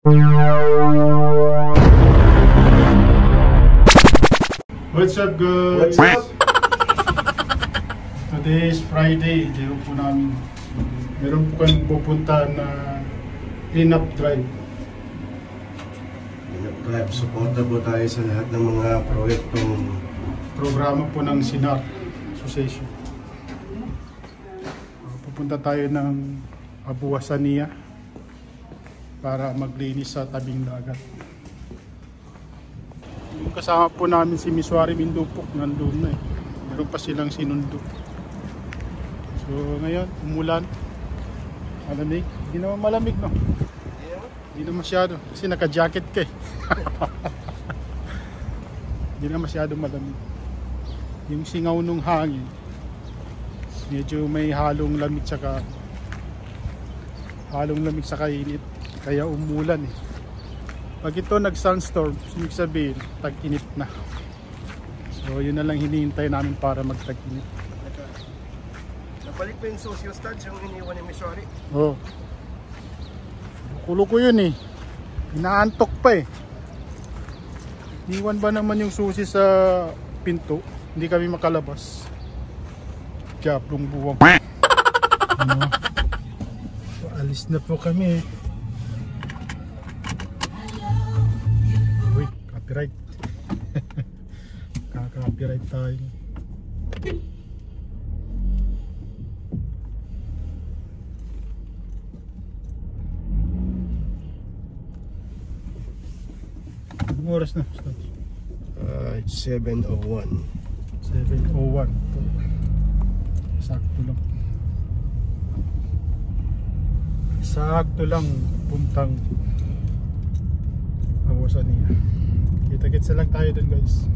What's up guys? What's up? Today is Friday. Meron po kayong pupunta na clean-up drive. Clean-up drive. Suporta po tayo sa lahat ng mga proyektong Programa po ng SINAR Association. Pupunta tayo ng Abuasania para maglinis sa tabing dagat. Yung kasama po namin si Miswari Mindupok, nandun na eh. Meron pa silang sinundo. So ngayon, umulan. Malamig. Hindi naman malamig, no? Hindi na masyado. Kasi naka-jacket ka eh. Hindi na masyado malamig. Yung singaw nung hangin, medyo may halong lamig saka init. Kaya umulan eh. Pag ito nag-sunstorm, ibig sabihin, tag-init na. So yun na lang hinihintay namin para mag-tag-init. Napalik pa yung social studs yung iniwan ni Miswari. Oh. Kulo ko yun eh. Inaantok pa eh. Iwan ba naman yung susi sa pinto? Hindi kami makalabas. Diablong buwang. Ano? So, alis na po kami. Uy, copyright. Kaka-copyright tayo. Anong oras na? It's 7:01. 7:01. Sakto lang. Sakto lang puntang Abuasania. Kita-kitsa lang tayo dun guys.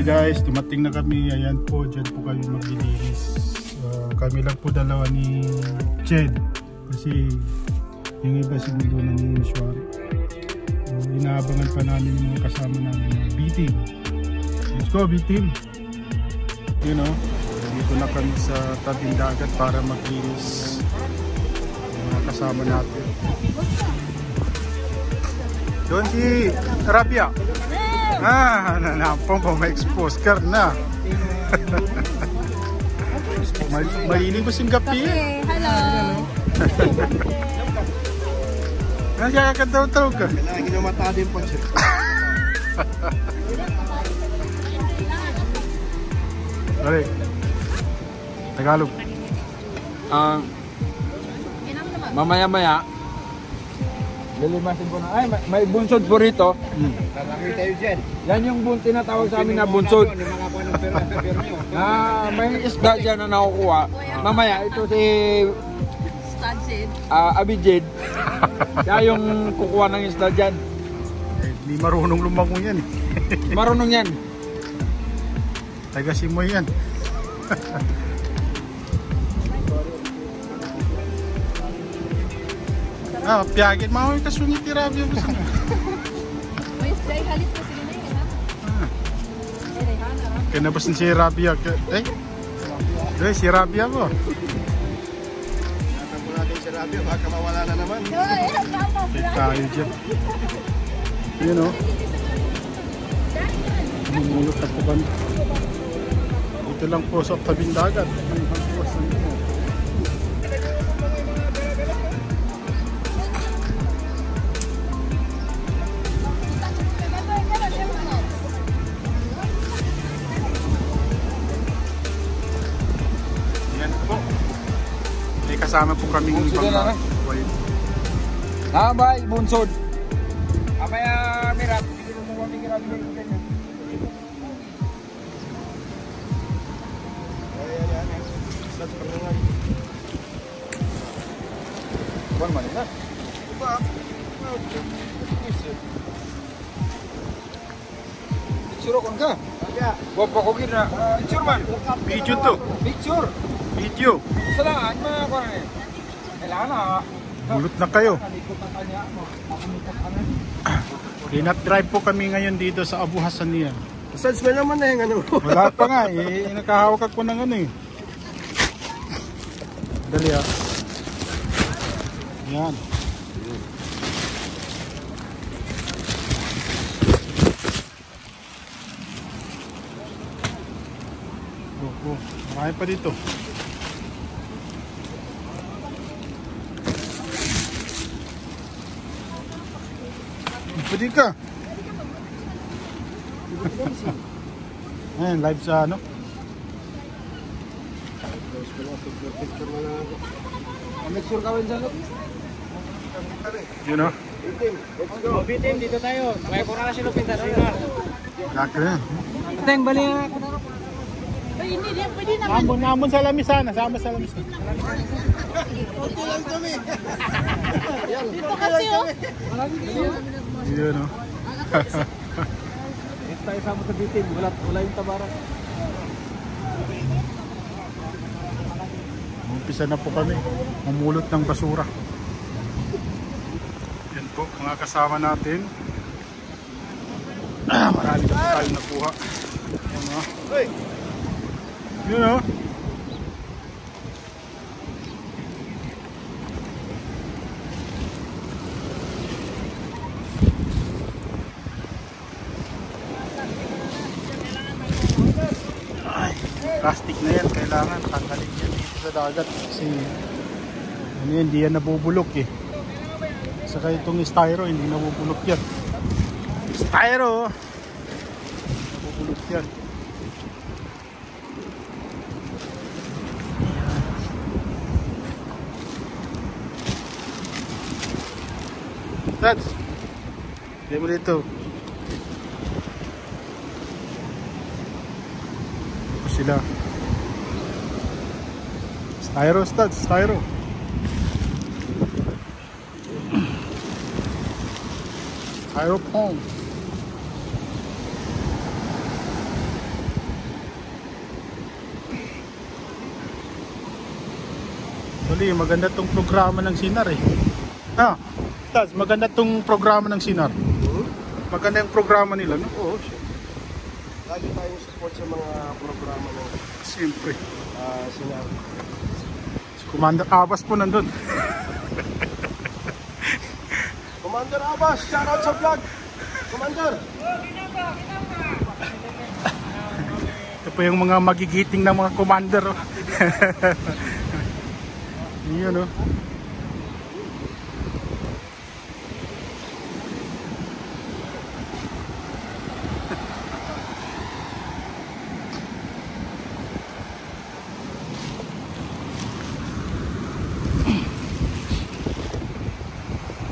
Guys, dumating na kami. Ayan po, dyan po kami maglilinis. Kami lang po dalawa ni Jed kasi yung iba siguro na ni Miswari. Inaabangan pa namin yung mga kasama namin ng B-Team. Let's go B-Team! You know, dito na kami sa tabing dagat para maglinis yung mga kasama natin. Doon si Rabia. Nanapong po, ma-expose ka na. Maliling ko sing gapi eh. Hello. Kaya ka daw ka. Kailangan ginamata din po siya. Sorry. Tagalog. Mamaya-maya lilimasin ko na. Ay, may bunsod po rito. Nakakita tayo dyan. Yan yung tinatawag sa amin na bunsod. May isda dyan na nakukuha. Mamaya, ito si Abijid. Siya yung kukuha ng isda dyan. Hindi marunong lumangon yan eh. Marunong yan. Taga-simoy yan. Piyagin mo yung kasungit ni Rabia. May stay halit po sila na Kaya nabas si Rabia. Si Rabia po. Natakbo natin si Rabia, baka mawala na naman. Kaya tayo dyan. Yun o. Mumulot na po kami. Dito lang po sa tabing dagat. May hagwasan mo. Kasama po kami ng ibang Bye, bunsod. Amaya, Mirap. Hindi mo kami Mirap ng ganyan. Buwan man ina. Picture kon ka? Bobo ko gina. Picture man. Video to. Picture. Video. Salaan mga ko na. Kailangan na. Bulot na kayo. Nalikot ang kanya mo. Makumukot ka na. Dinat drive po kami ngayon dito sa Abu Hassaniya. Sense mo naman na yung ano. Wala pa nga eh. Nakahawak ako ng ano eh. Dali ah. Yan. Oh, marami pa dito. Pwede ka. Ayan, live sa ano? Make sure ka rin dyan. You know? Bitim, dito tayo. May kurang na sila pinta. Laki na. Teng, bali na. Ay, hindi yan. Pwede naman. Namon sa lamisan. Sama sa lamisan. Dito kasi oh. You know? Dito tayo sama sa bitim. Wala yung tabaran. Umpisa na po kami. Mamulot ng basura. Yan po, mga kasama natin. Marami na po tayo nakuha. Yan o. Yun o. Ay, plastic na yan. Kailangan tanggalin yan dito sa dagat. Kasi ano yan, hindi yan nabubulok eh. Saka itong styro, hindi nabubulok yan. Styro! Nabubulok yan. That's hindi mo dito. Ito sila. Styro studs, styro. Styrofoam. Actually, maganda tong programa ng Sinar eh. Ah, Taz, maganda tong programa ng Sinar. Maganda yung programa nila, no? Oo, sure. Lagi tayong support sa mga programa ng Siyempre. Sinar. Si Commander Abbas po nandun. Commander Abbas, shoutout sa vlog! Commander! Ito po yung mga magigiting ng mga commander. Oh. Yun, no?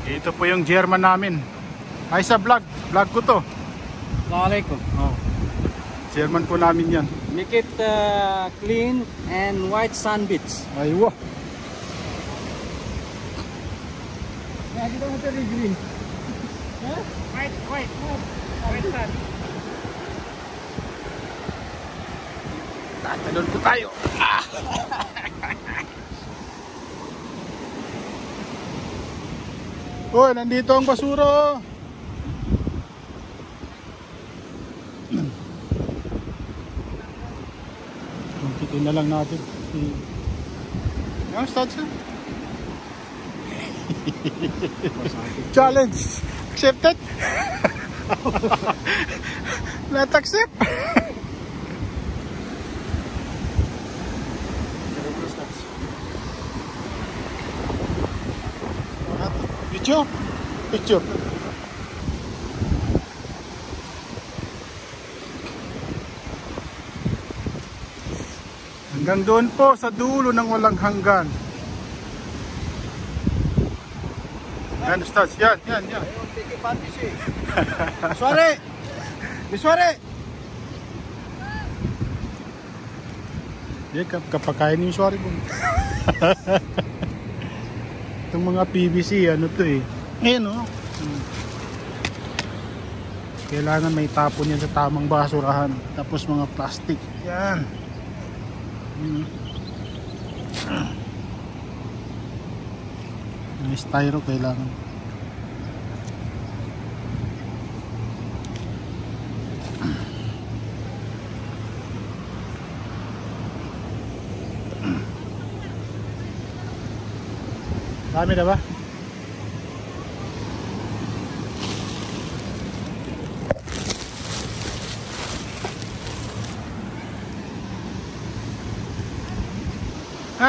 Ito po yung German namin. Ay sa vlog ko to. Assalamualaikum. Oh. German po namin yan. Make it clean and white sand beach. Aywa. Nah, kita mau cari green. Huh? White sand. Tatalon po tayo. Ah! Oh, nandito ang basura. Kitin na lang natin. Yung stats na. Challenge accepted. Not accept. Picture. Hanggang doon po sa dulo ng walang hanggan. Yan, Stats. Yan. Miswari! Kapakain ni Mishwari po. Itong mga PVC, ano to eh. Ayan o. Kailangan may tapon yan sa tamang basurahan. Tapos mga plastic. Yan. May styro kailangan. Dami na ba?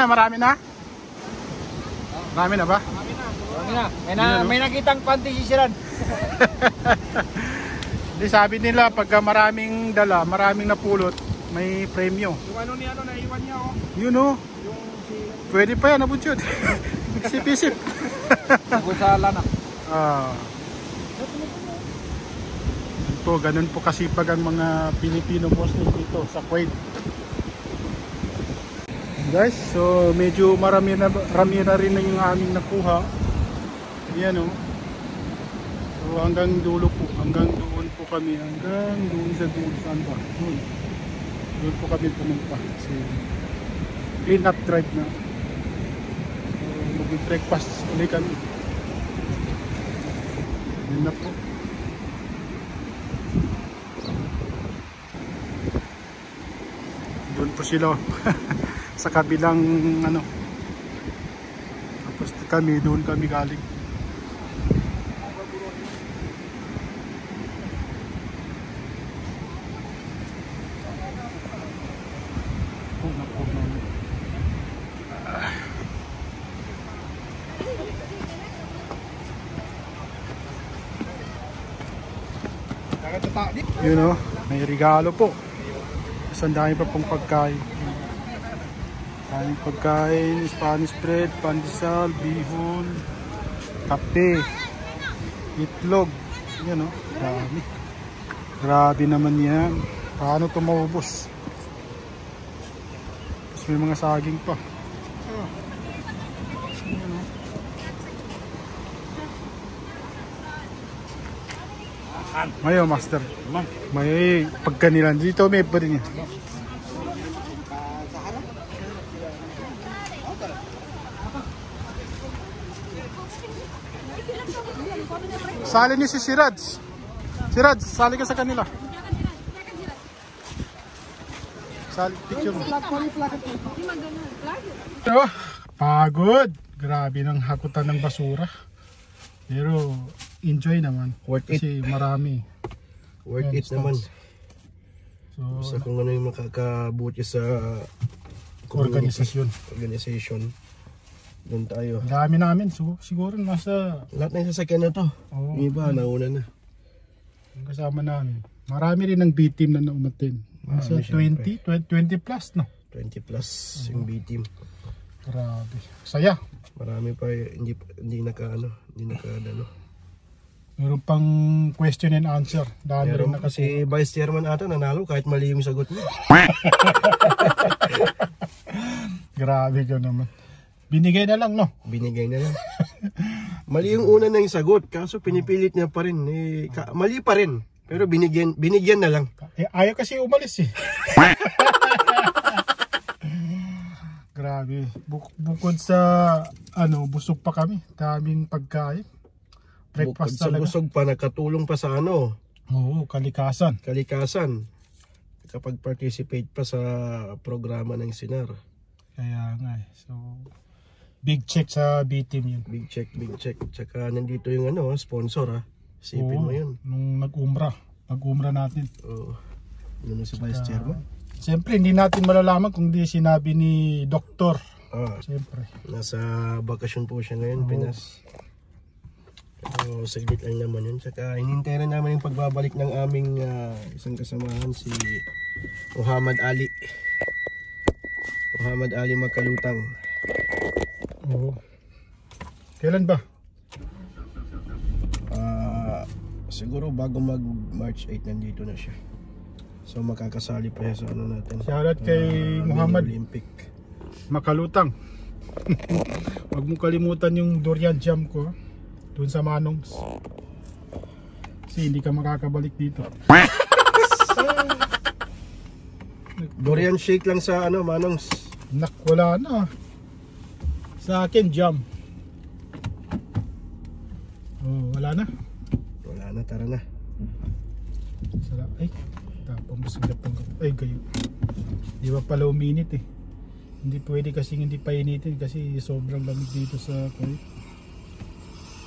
Marami na? Marami na ba? Marami na. May nakitang panty si Siran. Di sabi nila pagka maraming dala, maraming napulot, may premyo. Yung ano ni ano naiwan niya oh. Yun oh. Pwede pa yan, abunsyod. Isip-isip. Nagusala na. Ganun po kasipag ang mga Pilipino Muslim dito sa Kuwait. Guys, so medyo marami na rin na yung aming nakuha. Yan o. So hanggang dulo po, hanggang doon po kami, hanggang doon sa dulo, saan ba? Doon po kami pumunta. Kasi clean up drive na. So mag-breakfast ulit kami. Yun na po. Doon po sila sa kabilang ano. Tapos kami doon kami galing. You know, may regalo po. Ang dami pa pong pagkain. Daming pagkain, Spanish bread, pandesal, bihon, kape, itlog. Yan o, dami. Grabe naman yan. Paano ito maubos? Tapos may mga saging pa. Yan o. Mayo, master. May pagkanilan. Dito may pa rin yan. Sali niyo si Siraj. Siraj, sali ka sa kanila. Sali, picture mo. Pagod. Grabe ng hakutan ng basura. Pero enjoy naman. Worth it. Kasi marami. Worth it naman. So, sa kung ano yung makakabuti sa organisasyon. Doon tayo. Dami namin. Siguro nasa... Lahat na yung sasakyan na to. Oo. Yung iba, nauna na. Yung kasama namin. Marami rin ng B-team na naumatin. Nasa 20 plus, no? 20 plus yung B-team. Grabe. Saya. Marami pa hindi nakadalo. Meron pang question and answer. Dami rin Meron kasi Vice Chairman ata nanalo kahit mali yung sagot mo. Grabe ka naman. Binigay na lang, no? Binigay na lang. Mali yung una na yung sagot, kaso pinipilit niya pa rin. Mali pa rin, pero binigyan na lang. Ayaw kasi umalis eh. Grabe. Bukod sa busog pa kami. Daming pagkain. Breakfast talaga. Busog pa, nakatulong pa sa Oo, kalikasan. Kapag participate pa sa programa ng Sinar. Kaya nga eh. So, big check sa B-team yun. Big check. Tsaka nandito yung sponsor Sipin mo yun. Nung nag-umra natin. Oo. Yun sa Vice Chairman. Siyempre, hindi natin malalaman kung di sinabi ni Doktor. Siyempre. Nasa bakasyon po siya ngayon, Pinas. So, saglit lang naman yun. Tsaka hinintay na naman yung pagbabalik ng aming isang kasamahan, si Muhammad Ali Magkalutang. Oo. Kailan ba? Siguro bago mag March 8 nandito na siya. So makakasali pa siya sa ano natin. Shoutout kay Muhammad Mini Olympic. Makalutang. Huwag mo kalimutan yung durian jam ko doon sa Manongs. Kasi hindi ka makakabalik dito. Durian shake lang sa ano, Manongs. Nak, wala na. Sa akin jam. Oh, wala na. Wala na, tara na. Ay, tapang masigat ang ay kayo. Di ba pala uminit eh. Hindi pwede kasi hindi painitin kasi sobrang lamig dito sa Kuwait.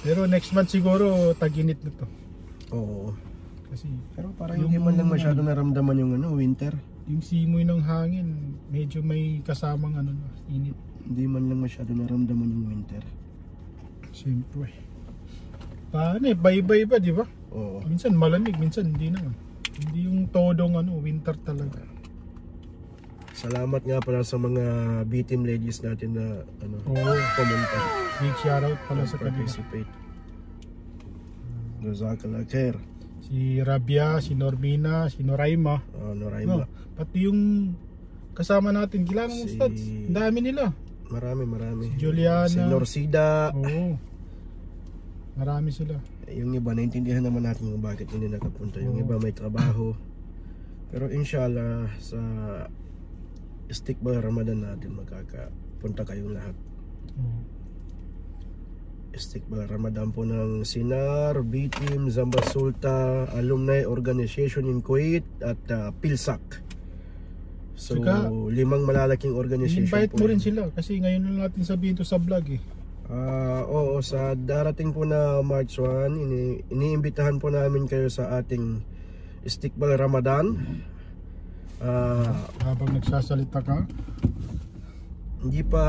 Pero next month siguro tag-init na to. Oo. Kasi Pero parang hindi man lang masyado naramdaman yung ano, winter. yung simoy ng hangin medyo may kasamang ano na, init. Hindi man lang masyado naramdaman yung winter. Siyempre. Paano eh, bye-bye ba, di ba? Oo. Minsan malamig, minsan hindi naman. Hindi yung todong ano, winter talaga. Salamat nga pala sa mga B-team ladies natin na ano, pumunta. Big shoutout pala sa kanila. Participate. Jazakallah khair. Si Rabia, si Normina, si Noraima. Noraima. Pati yung kasama natin, Gilang Ustads. Ang dami nila. Marami. Si Juliana. Si Norsida. Oo. Marami sila. Yung iba, naintindihan naman natin kung bakit hindi nakapunta. Yung iba may trabaho. Pero inshallah, sa Istiqbal Ramadan natin magkakapunta kayong lahat. Istiqbal Ramadan po ng Sinar, B-Team, Zamba Sulta, Alumni Organization in Kuwait at PILSAC. So, Saka, 5 malalaking organization invite po. mo rin sila kasi ngayon lang natin sabihin to sa vlog eh. Oo, sa darating po na March 1, iniimbitahan po namin kayo sa ating Istiqbal Ramadan. Habang nagsasalita ka, Hindi pa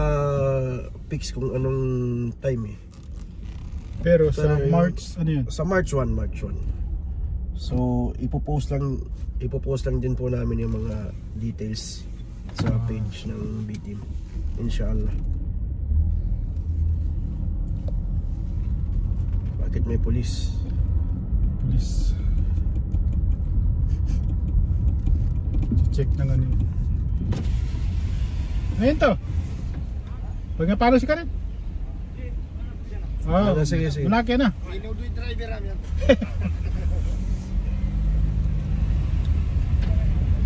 fix kung anong time eh. pero sa Pero March, ano yun? Sa March 1. So ipopost lang din po namin yung mga details sa page ng B-Team. Inshallah. Bakit may police? Police. Check na nga yun. Ngayon to. Pag napalo si Karen. Sige. Manakya na.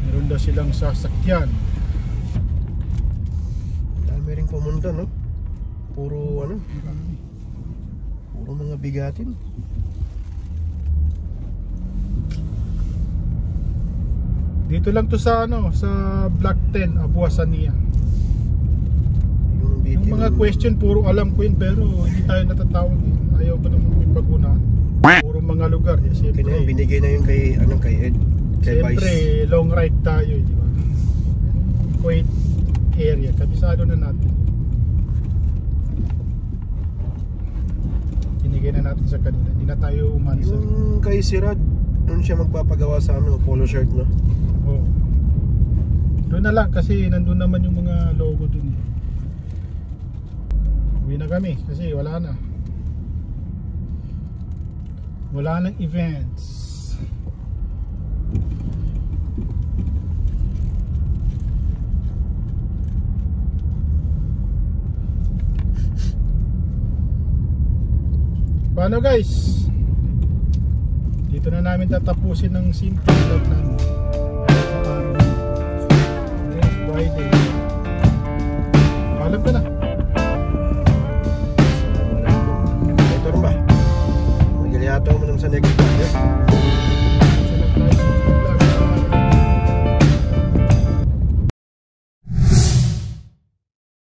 Meron daw silang sasakyan. Dami rin pumunta, no? Puro mga bigatin. Dito lang to sa sa Block 10 Abuasania. Yung mga question puro alam ko yun pero hindi tayo natatawag. Ayaw ko naman may paguna. Puro mga lugar eh. Siyempre, Binigay na yung kay Ed. Kay siyempre Vice. long ride tayo, di ba? Kuwait area, kabisado na natin. Binigay na natin sa kanila. Hindi na tayo umansa. Yung kay Sirad, doon siya magpapagawa sa amin ng polo shirt, no? Oo. Doon na lang kasi nandun naman yung mga logo dun. Uwi na kami kasi wala na. Wala nang events. Paano guys? Dito na namin tatapusin ng simple vlog namin. Next Friday. Alam ka na. Ito rin ba? Magyalihato mo naman sa next video.